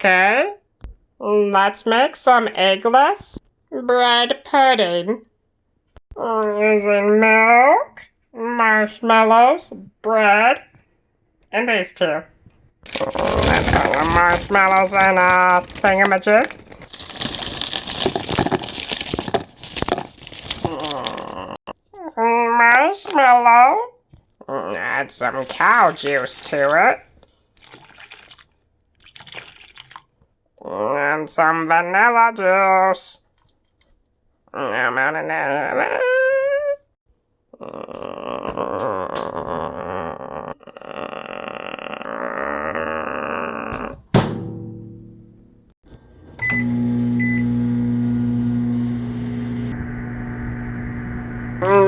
Okay, let's make some eggless bread pudding using milk, marshmallows, bread, and these two. Let's put the marshmallows in a thingamajig. Marshmallow. Add some cow juice to it. And some vanilla juice.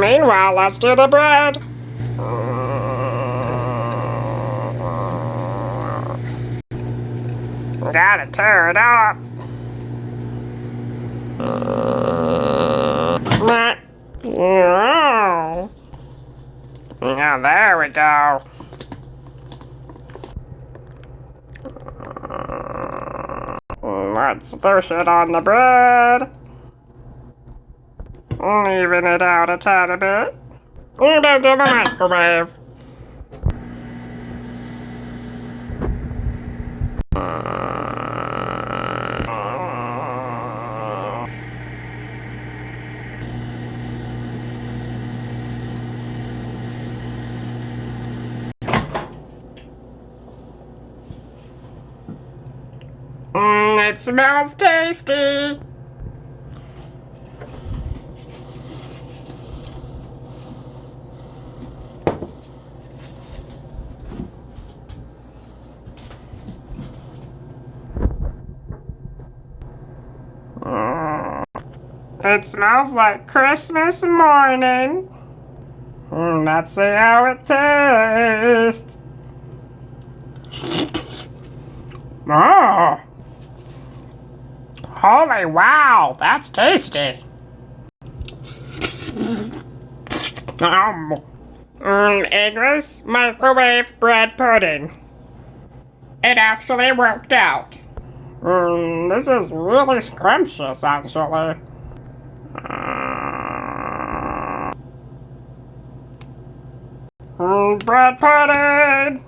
Meanwhile, let's do the bread. Gotta tear it up. Now there we go. Let's push it on the bread. Even it out a tiny bit. Put it in the microwave. It smells tasty. It smells like Christmas morning. Let's see how it tastes. Oh! Holy wow, that's tasty. Eggless microwave bread pudding. It actually worked out. This is really scrumptious, actually. Bread pudding!